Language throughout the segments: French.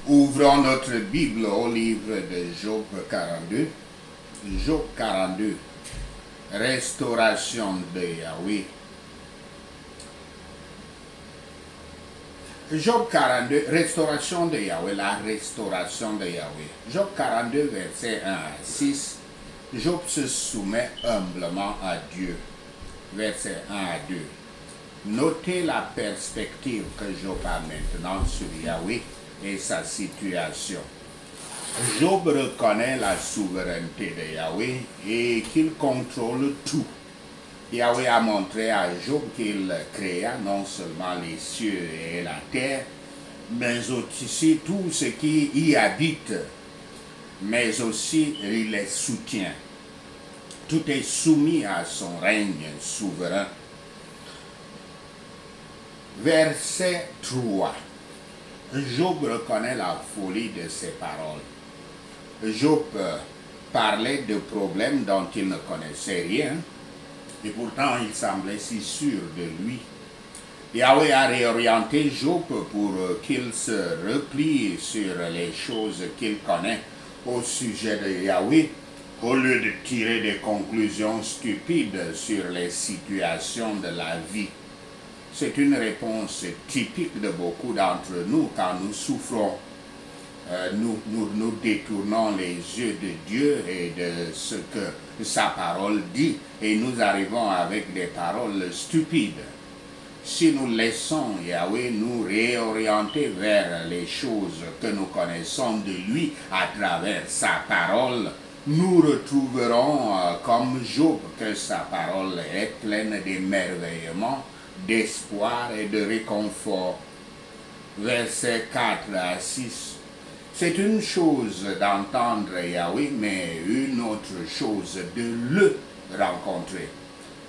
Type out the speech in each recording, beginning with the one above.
Ouvrons notre Bible au livre de Job 42. Job 42, restauration de Yahweh. Job 42, restauration de Yahweh, la restauration de Yahweh. Job 42, verset 1 à 6. Job se soumet humblement à Dieu. Verset 1 à 2. Notez la perspective que Job a maintenant sur Yahweh et sa situation. Job reconnaît la souveraineté de Yahweh et qu'il contrôle tout. Yahweh a montré à Job qu'il créa non seulement les cieux et la terre, mais aussi tout ce qui y habite, mais aussi il les soutient. Tout est soumis à son règne souverain. Verset 3. Job reconnaît la folie de ses paroles. Job parlait de problèmes dont il ne connaissait rien, et pourtant il semblait si sûr de lui. Yahweh a réorienté Job pour qu'il se replie sur les choses qu'il connaît au sujet de Yahweh, au lieu de tirer des conclusions stupides sur les situations de la vie. C'est une réponse typique de beaucoup d'entre nous quand nous souffrons. Nous détournons les yeux de Dieu et de ce que sa parole dit et nous arrivons avec des paroles stupides. Si nous laissons Yahweh nous réorienter vers les choses que nous connaissons de lui à travers sa parole, nous retrouverons comme Job que sa parole est pleine d'émerveillement, d'espoir et de réconfort. Versets 4 à 6. C'est une chose d'entendre Yahweh, mais une autre chose de le rencontrer.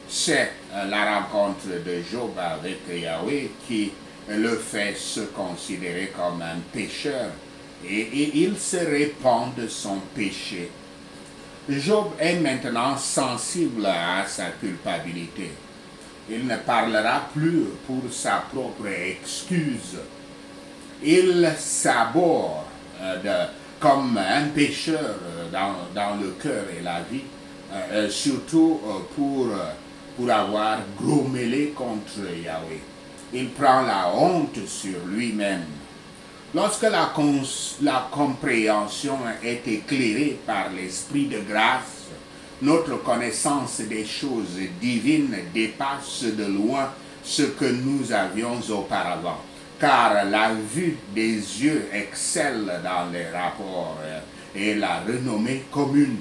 C'est la rencontre de Job avec Yahweh qui le fait se considérer comme un pécheur et il se répand de son péché. Job est maintenant sensible à sa culpabilité. Il ne parlera plus pour sa propre excuse. Il s'aborde comme un pécheur dans le cœur et la vie, surtout pour avoir grommelé contre Yahweh. Il prend la honte sur lui-même. Lorsque la compréhension est éclairée par l'Esprit de grâce, notre connaissance des choses divines dépasse de loin ce que nous avions auparavant, car la vue des yeux excelle dans les rapports et la renommée commune.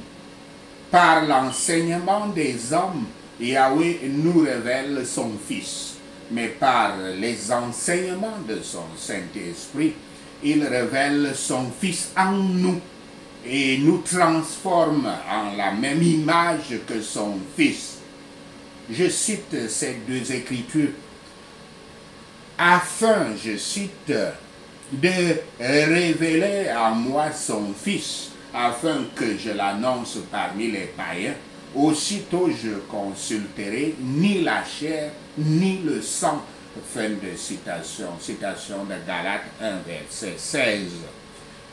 Par l'enseignement des hommes, Yahweh nous révèle son Fils, mais par les enseignements de son Saint-Esprit, il révèle son Fils en nous et nous transforme en la même image que son Fils. Je cite ces deux écritures afin, je cite, de révéler en moi son Fils, afin que je l'annonce parmi les païens. Aussitôt je consulterai ni la chair, ni le sang. Fin de citation. Citation de Galates 1, verset 16.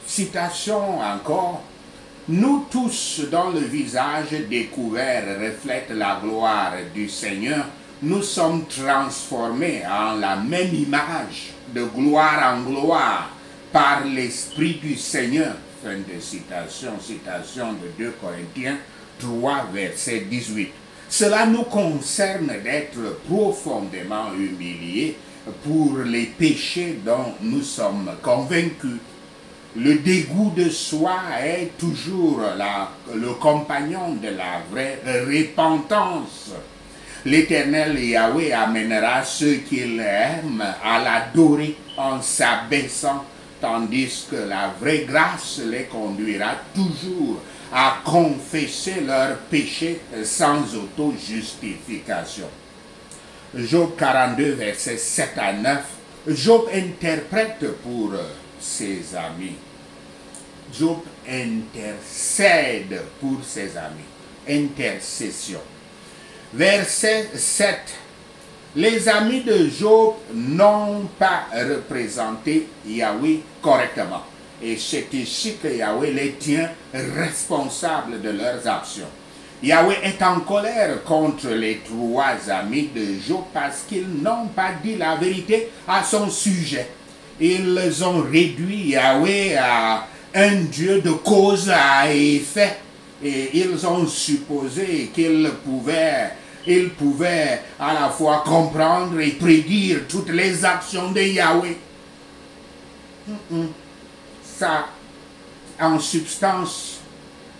Citation encore. Nous tous, dont le visage découvert reflète la gloire du Seigneur, nous sommes transformés en la même image, de gloire en gloire, par l'Esprit du Seigneur. Fin de citation. Citation de 2 Corinthiens 3, verset 18. Cela nous concerne d'être profondément humiliés pour les péchés dont nous sommes convaincus. Le dégoût de soi est toujours le compagnon de la vraie repentance. L'Éternel Yahweh amènera ceux qu'il aime à l'adorer en s'abaissant, tandis que la vraie grâce les conduira toujours à confesser leurs péchés sans auto-justification. Job 42, versets 7 à 9. Job interprète pour ses amis. Job intercède pour ses amis. Intercession. Verset 7. Les amis de Job n'ont pas représenté Yahweh correctement. Et c'est ici que Yahweh les tient responsables de leurs actions. Yahweh est en colère contre les trois amis de Job parce qu'ils n'ont pas dit la vérité à son sujet. Ils ont réduit Yahweh à un Dieu de cause à effet. Et ils ont supposé qu'ils pouvaient à la fois comprendre et prédire toutes les actions de Yahweh. Ça, en substance,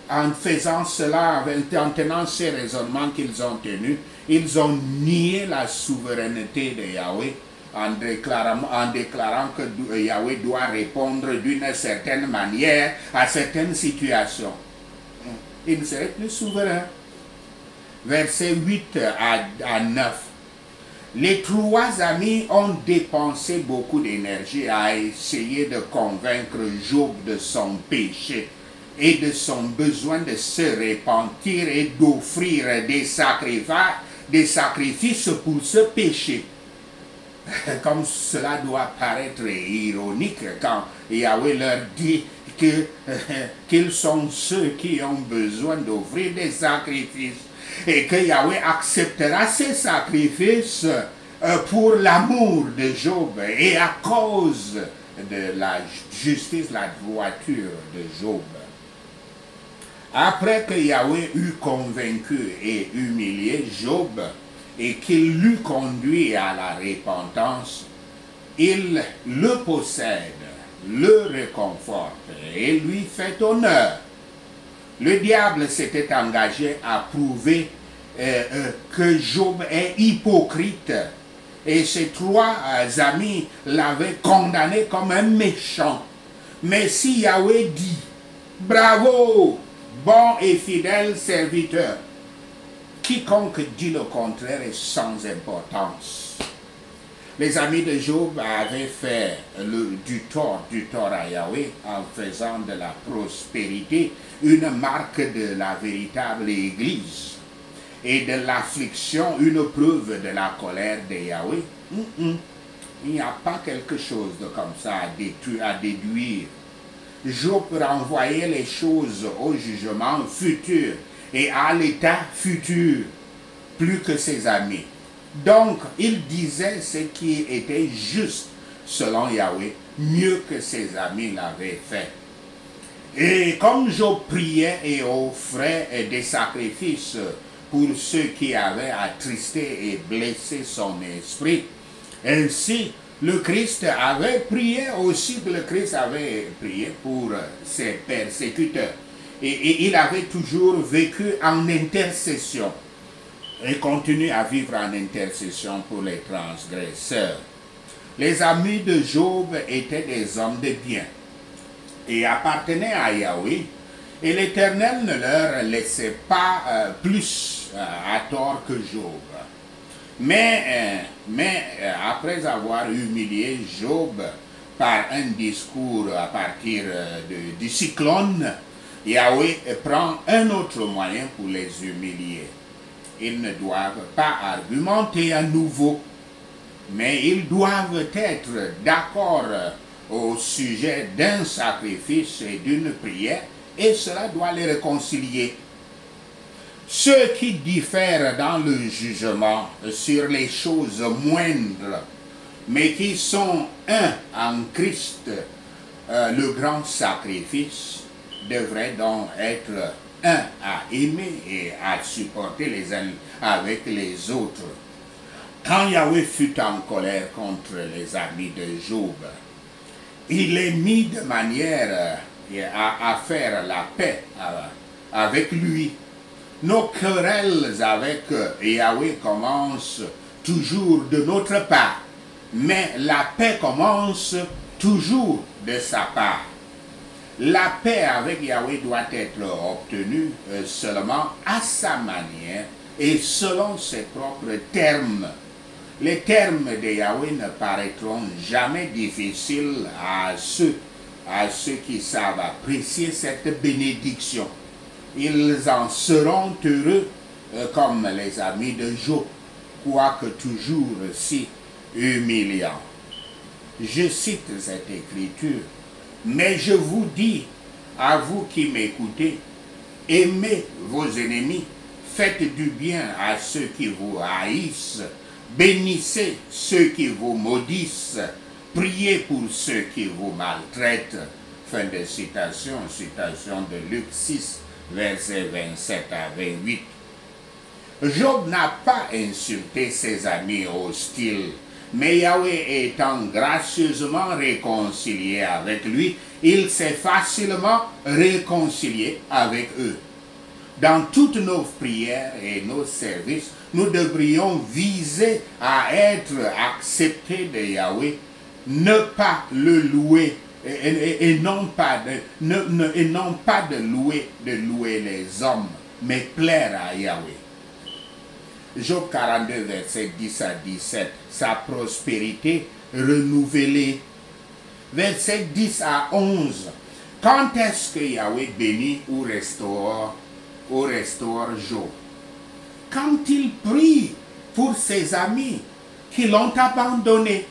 en faisant cela, en tenant ces raisonnements qu'ils ont tenus, ils ont nié la souveraineté de Yahweh en déclarant que Yahweh doit répondre d'une certaine manière à certaines situations. Il ne serait plus souverain. Versets 8 à 9. Les trois amis ont dépensé beaucoup d'énergie à essayer de convaincre Job de son péché et de son besoin de se repentir et d'offrir des sacrifices pour ce péché. Comme cela doit paraître ironique quand Yahweh leur dit qu'ils sont ceux qui ont besoin d'offrir des sacrifices et que Yahweh acceptera ces sacrifices pour l'amour de Job et à cause de la justice, la droiture de Job. Après que Yahweh eut convaincu et humilié Job et qu'il l'eut conduit à la repentance, il le possède, le réconforte et lui fait honneur. Le diable s'était engagé à prouver que Job est hypocrite et ses trois amis l'avaient condamné comme un méchant. Mais si Yahweh dit « Bravo, bon et fidèle serviteur », quiconque dit le contraire est sans importance. Les amis de Job avaient fait du tort à Yahweh en faisant de la prospérité une marque de la véritable Église et de l'affliction une preuve de la colère de Yahweh. Il n'y a pas quelque chose de comme ça à déduire. Job renvoyait les choses au jugement futur et à l'état futur, plus que ses amis. Donc, il disait ce qui était juste selon Yahweh, mieux que ses amis l'avaient fait. Et comme Job priait et offrait des sacrifices pour ceux qui avaient attristé et blessé son esprit, ainsi le Christ avait prié aussi, le Christ avait prié pour ses persécuteurs. Et il avait toujours vécu en intercession et continue à vivre en intercession pour les transgresseurs. Les amis de Job étaient des hommes de bien et appartenaient à Yahweh, et l'Éternel ne leur laissait pas plus à tort que Job. Mais après avoir humilié Job par un discours à partir du cyclone, Yahweh prend un autre moyen pour les humilier. Ils ne doivent pas argumenter à nouveau, mais ils doivent être d'accord au sujet d'un sacrifice et d'une prière, et cela doit les réconcilier. Ceux qui diffèrent dans le jugement sur les choses moindres, mais qui sont un en Christ, le grand sacrifice, devraient donc être un à aimer et à supporter les uns avec les autres. Quand Yahweh fut en colère contre les amis de Job, il les mit de manière à faire la paix avec lui. Nos querelles avec Yahweh commencent toujours de notre part, mais la paix commence toujours de sa part. La paix avec Yahweh doit être obtenue seulement à sa manière et selon ses propres termes. Les termes de Yahweh ne paraîtront jamais difficiles à ceux qui savent apprécier cette bénédiction. Ils en seront heureux comme les amis de Job, quoique toujours si humiliants. Je cite cette écriture Mais je vous dis, à vous qui m'écoutez, aimez vos ennemis, faites du bien à ceux qui vous haïssent, bénissez ceux qui vous maudissent, priez pour ceux qui vous maltraitent. Fin de citation, citation de Luc 6, versets 27 à 28. Job n'a pas insulté ses amis hostiles, mais Yahweh étant gracieusement réconcilié avec lui, il s'est facilement réconcilié avec eux. Dans toutes nos prières et nos services, nous devrions viser à être acceptés de Yahweh, ne pas le louer et non pas de louer les hommes, mais plaire à Yahweh. Job 42, versets 10 à 17, sa prospérité renouvelée. Versets 10 à 11, quand est-ce que Yahweh bénit ou restaure Job? Quand il prie pour ses amis qui l'ont abandonné.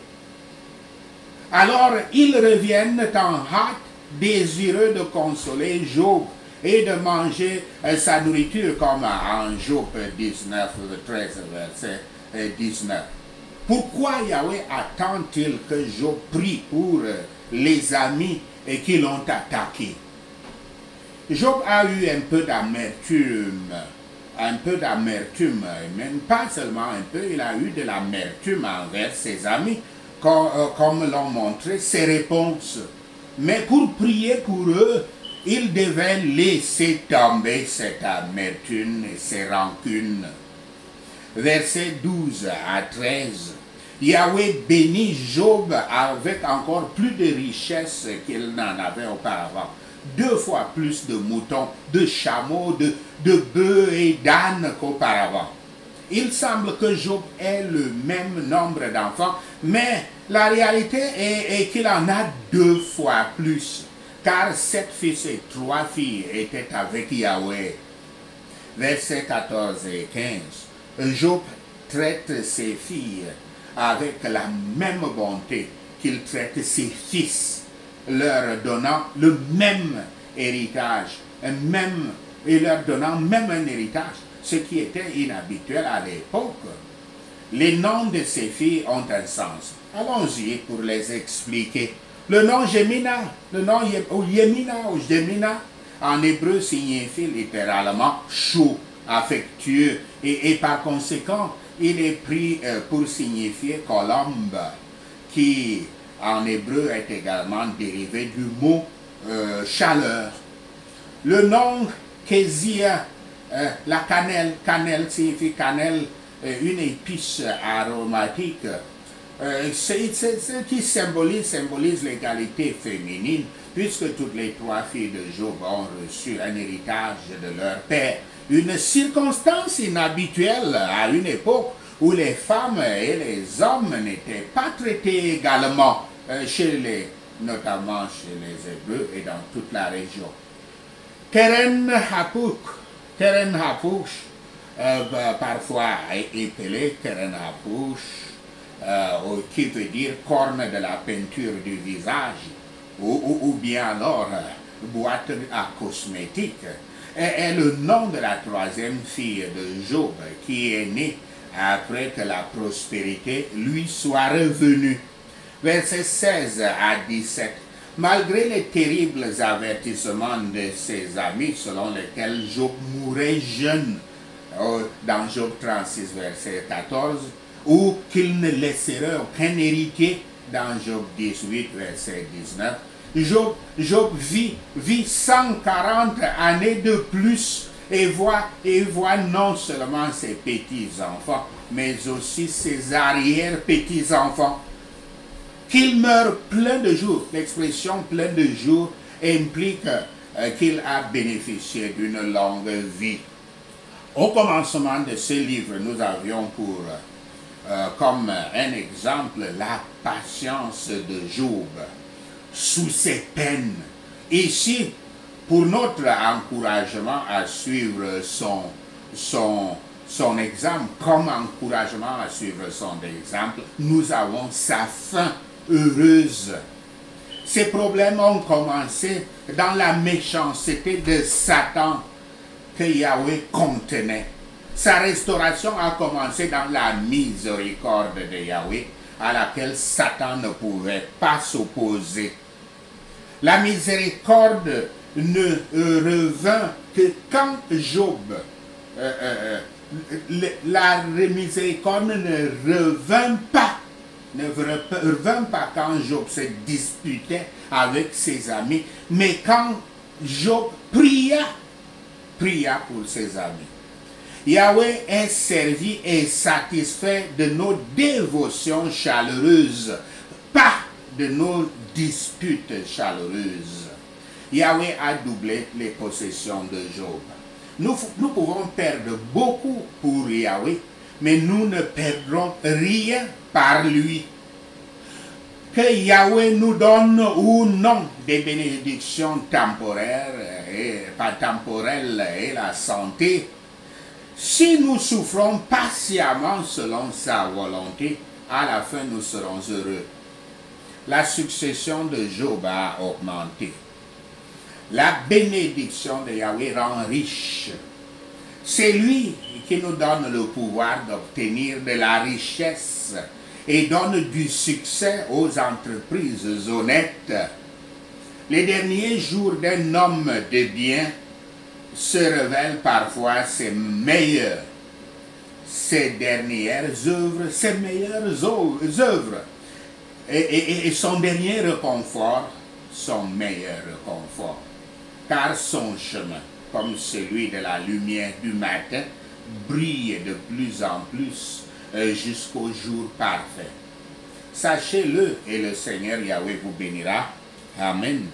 Alors ils reviennent en hâte, désireux de consoler Job et de manger sa nourriture, comme en Job 19, 13, verset 19. Pourquoi Yahweh attend-il que Job prie pour les amis qui l'ont attaqué? Job a eu un peu d'amertume, même pas seulement un peu, il a eu de l'amertume envers ses amis, comme l'ont montré ses réponses. Mais pour prier pour eux, il devait laisser tomber cette amertume et ces rancunes. Versets 12 à 13. Yahweh bénit Job avec encore plus de richesses qu'il n'en avait auparavant. 2 fois plus de moutons, de chameaux, de bœufs et d'ânes qu'auparavant. Il semble que Job ait le même nombre d'enfants, mais la réalité est qu'il en a 2 fois plus, car 7 fils et 3 filles étaient avec Yahweh. Versets 14 et 15. Job traite ses filles avec la même bonté qu'il traite ses fils, leur donnant le même héritage, et leur donnant même un héritage, ce qui était inhabituel à l'époque. Les noms de ces filles ont un sens. Allons-y pour les expliquer. Le nom Jemina, le nom Yemina ou Jemina, en hébreu signifie littéralement chaud, affectueux, et par conséquent, il est pris pour signifier colombe, qui en hébreu est également dérivé du mot chaleur. Le nom Kézia, la cannelle signifie cannelle, une épice aromatique, ce qui symbolise l'égalité féminine, puisque toutes les 3 filles de Job ont reçu un héritage de leur père. Une circonstance inhabituelle à une époque où les femmes et les hommes n'étaient pas traités également, notamment chez les Hébreux et dans toute la région. Keren Hapouch, parfois épelé Keren Hapouch, qui veut dire corne de la peinture du visage, ou bien alors boîte à cosmétiques, est le nom de la 3e fille de Job, qui est née après que la prospérité lui soit revenue. Versets 16 à 17. Malgré les terribles avertissements de ses amis selon lesquels Job mourrait jeune, dans Job 36, verset 14, ou qu'il ne laisserait aucun héritier, dans Job 18, verset 19, Job vit 140 années de plus et voit non seulement ses petits-enfants, mais aussi ses arrière-petits-enfants. Qu'il meurt plein de jours. L'expression plein de jours implique qu'il a bénéficié d'une longue vie. Au commencement de ce livre, nous avions comme un exemple la patience de Job sous ses peines. Ici, pour notre encouragement à suivre son exemple, comme encouragement à suivre son exemple, nous avons sa fin heureuse. Ces problèmes ont commencé dans la méchanceté de Satan que Yahweh contenait. Sa restauration a commencé dans la miséricorde de Yahweh à laquelle Satan ne pouvait pas s'opposer. La miséricorde ne revint que quand Job, la miséricorde ne revint pas quand Job se disputait avec ses amis, mais quand Job pria pour ses amis. Yahweh est servi et satisfait de nos dévotions chaleureuses, pas de nos disputes chaleureuses. Yahweh a doublé les possessions de Job. Nous pouvons perdre beaucoup pour Yahweh, mais nous ne perdrons rien par lui. Que Yahweh nous donne ou non des bénédictions temporaires et pas temporelles et la santé, si nous souffrons patiemment selon sa volonté, à la fin nous serons heureux. La succession de Job a augmenté. La bénédiction de Yahweh rend riche. C'est lui qui nous donne le pouvoir d'obtenir de la richesse et donne du succès aux entreprises honnêtes. Les derniers jours d'un homme de bien se révèlent parfois ses meilleures, ses dernières œuvres, ses meilleures œuvres. Et son dernier réconfort, son meilleur réconfort. Car son chemin, comme celui de la lumière du matin, brille de plus en plus jusqu'au jour parfait. Sachez-le et le Seigneur Yahweh vous bénira. Amen.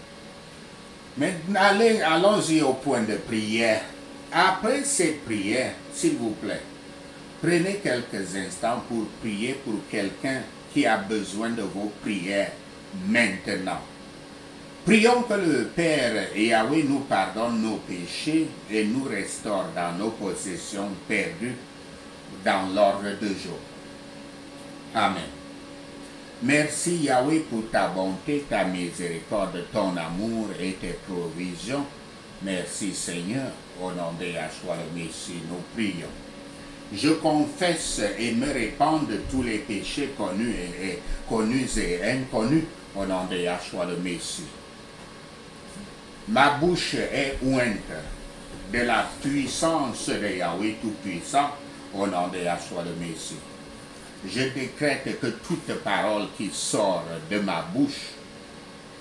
Maintenant, allons-y au point de prière. Après cette prière, s'il vous plaît, prenez quelques instants pour prier pour quelqu'un qui a besoin de vos prières maintenant. Prions que le Père Yahweh nous pardonne nos péchés et nous restaure dans nos possessions perdues dans l'ordre de Job. Amen. Merci Yahweh pour ta bonté, ta miséricorde, ton amour et tes provisions. Merci Seigneur, au nom de Yahshua le Messie, nous prions. Je confesse et me répands de tous les péchés connus et inconnus au nom de Yahshua le Messie. Ma bouche est ointe de la puissance de Yahweh Tout-Puissant au nom de Yahshua le Messie. Je décrète que toute parole qui sort de ma bouche,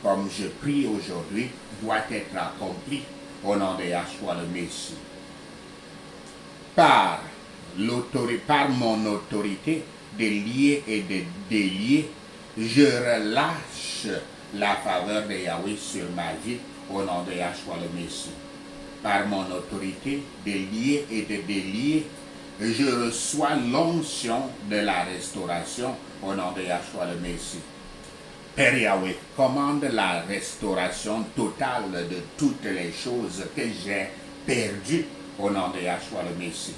comme je prie aujourd'hui, doit être accomplie au nom de Yahshua le Messie. Par mon autorité de lier et de délier, je relâche la faveur de Yahweh sur ma vie au nom de Yahshua le Messie. Par mon autorité de lier et de délier, je reçois l'onction de la restauration au nom de Yahshua le Messie. Père Yahweh, commande la restauration totale de toutes les choses que j'ai perdues au nom de Yahshua le Messie.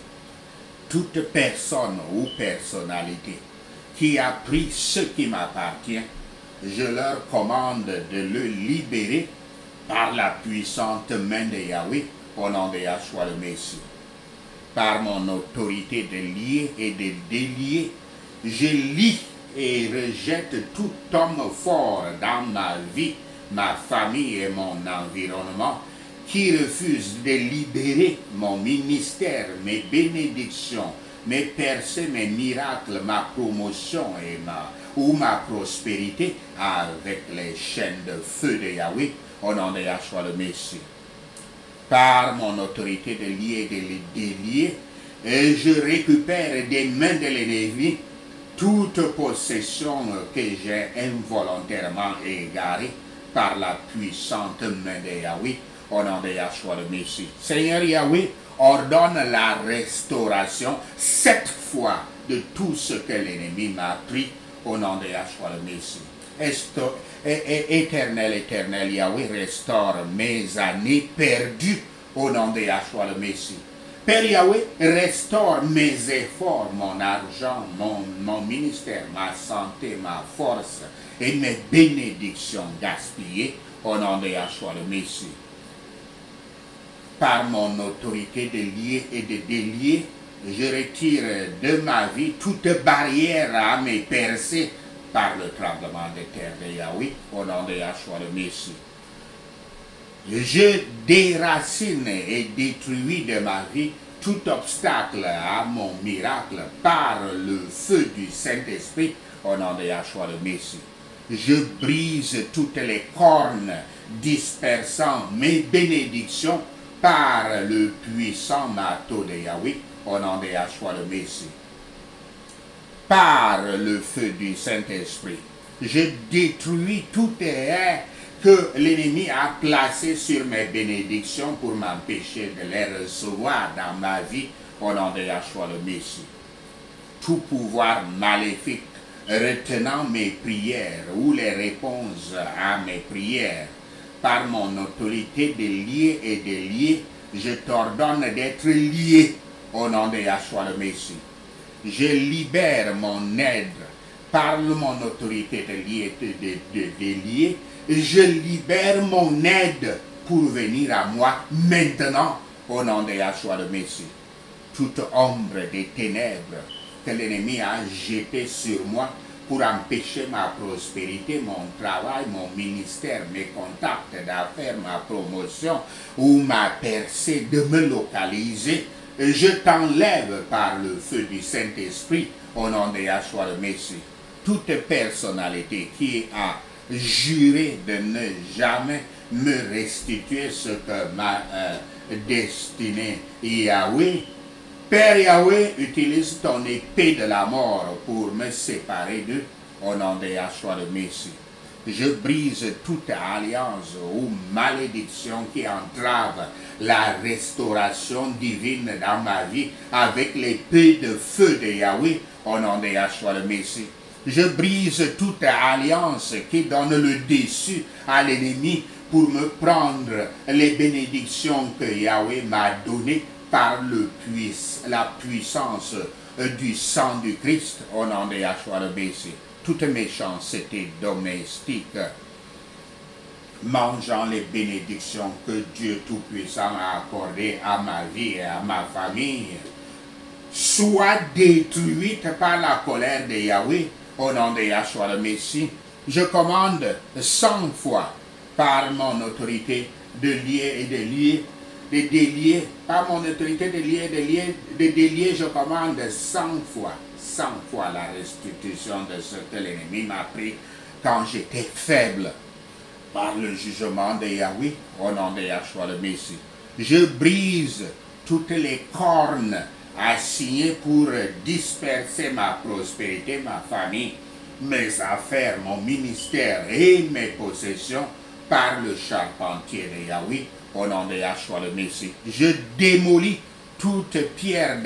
Toute personne ou personnalité qui a pris ce qui m'appartient, je leur commande de le libérer par la puissante main de Yahweh au nom de Yahshua le Messie. Par mon autorité de lier et de délier, je lie et rejette tout homme fort dans ma vie, ma famille et mon environnement qui refuse de libérer mon ministère, mes bénédictions, mes percées, mes miracles, ma promotion et ma prospérité avec les chaînes de feu de Yahweh au nom de Yahshua le Messie. Par mon autorité de lier et de délier, et je récupère des mains de l'ennemi toute possession que j'ai involontairement égarée par la puissante main de Yahweh au nom de Yahshua le Messie. Seigneur Yahweh, ordonne la restauration 7 fois de tout ce que l'ennemi m'a pris au nom de Yahshua le Messie. Éternel Yahweh, restaure mes années perdues au nom de Yahshua le Messie. Père Yahweh, restaure mes efforts, mon argent, mon ministère, ma santé, ma force et mes bénédictions gaspillées au nom de Yahshua le Messie. Par mon autorité de lier et de délier, je retire de ma vie toute barrière à me percer par le tremblement de terre de Yahweh au nom de Yahshua le Messie. Je déracine et détruis de ma vie tout obstacle à mon miracle par le feu du Saint-Esprit au nom de Yahshua le Messie. Je brise toutes les cornes dispersant mes bénédictions par le puissant marteau de Yahweh au nom de Yahshua le Messie. Par le feu du Saint-Esprit, je détruis toute haie que l'ennemi a placé sur mes bénédictions pour m'empêcher de les recevoir dans ma vie au nom de Yahshua le Messie. Tout pouvoir maléfique retenant mes prières ou les réponses à mes prières, par mon autorité de lier et de lier, je t'ordonne d'être lié au nom de Yahshua le Messie. Je libère mon aide par mon autorité de lier et de lier. Je libère mon aide pour venir à moi maintenant au nom de Yahshua le Messie. Toute ombre des ténèbres que l'ennemi a jetée sur moi pour empêcher ma prospérité, mon travail, mon ministère, mes contacts d'affaires, ma promotion ou ma percée de me localiser, je t'enlève par le feu du Saint-Esprit au nom de Yahshua le Messie. Toute personnalité qui a juré de ne jamais me restituer ce que m'a destiné Yahweh, Père Yahweh, utilise ton épée de la mort pour me séparer d'eux au nom de Yahshua le Messie. Je brise toute alliance ou malédiction qui entrave la restauration divine dans ma vie avec l'épée de feu de Yahweh au nom de Yahshua le Messie. Je brise toute alliance qui donne le dessus à l'ennemi pour me prendre les bénédictions que Yahweh m'a données par la puissance du sang du Christ au nom de Yahshua le Messie. Toute méchanceté domestique, mangeant les bénédictions que Dieu Tout-Puissant a accordées à ma vie et à ma famille, soit détruite par la colère de Yahweh au nom de Yahshua le Messie. Je commande 100 fois par mon autorité de lier et de lier, de délier, par mon autorité de lier et de délier, je commande 100 fois la restitution de ce que l'ennemi m'a pris quand j'étais faible, par le jugement de Yahweh au nom de Yahshua le Messie. Je brise toutes les cornes assignées pour disperser ma prospérité, ma famille, mes affaires, mon ministère et mes possessions par le charpentier de Yahweh au nom de Yahshua le Messie. Je démolis toute pierre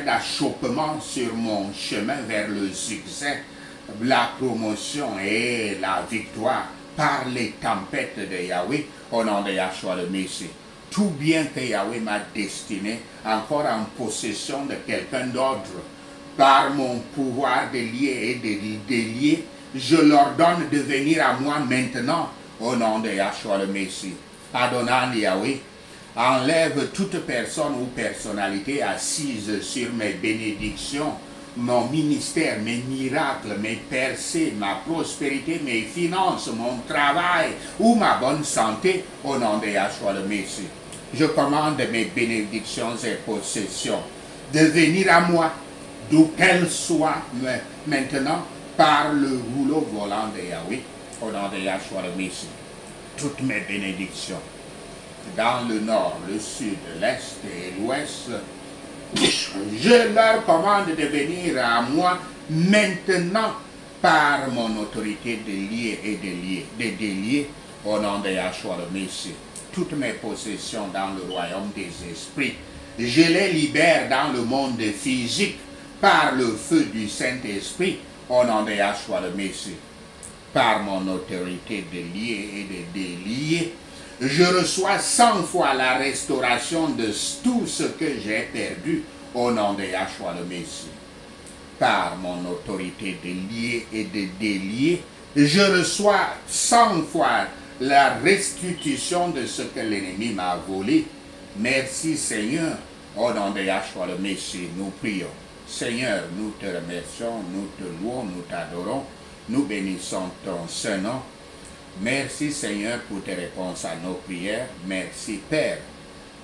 d'achoppement sur mon chemin vers le succès, la promotion et la victoire par les tempêtes de Yahweh au nom de Yahshua le Messie. Tout bien que Yahweh m'a destiné encore en possession de quelqu'un d'autre, par mon pouvoir de lier et de délier, je leur donne de venir à moi maintenant au nom de Yahshua le Messie. Adonai Yahweh, enlève toute personne ou personnalité assise sur mes bénédictions, mon ministère, mes miracles, mes percées, ma prospérité, mes finances, mon travail ou ma bonne santé au nom de Yahshua le Messie. Je commande mes bénédictions et possessions de venir à moi, d'où qu'elles soient maintenant, par le rouleau volant de Yahweh au nom de Yahshua le Messie. Toutes mes bénédictions dans le nord, le sud, l'est et l'ouest, je leur commande de venir à moi maintenant par mon autorité de lier et de délier au nom de Yahshua le Messie. Toutes mes possessions dans le royaume des esprits, je les libère dans le monde physique par le feu du Saint-Esprit au nom de Yahshua le Messie. Par mon autorité de lier et de délier, Je reçois 100 fois la restauration de tout ce que j'ai perdu au nom de Yahshua le Messie. Par mon autorité de lier et de délier, je reçois 100 fois la restitution de ce que l'ennemi m'a volé. Merci Seigneur, au nom de Yahshua le Messie, nous prions. Seigneur, nous te remercions, nous te louons, nous t'adorons, nous bénissons ton Saint-Nom. Merci Seigneur pour tes réponses à nos prières. Merci Père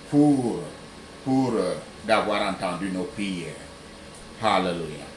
pour d'avoir entendu nos prières. Hallelujah.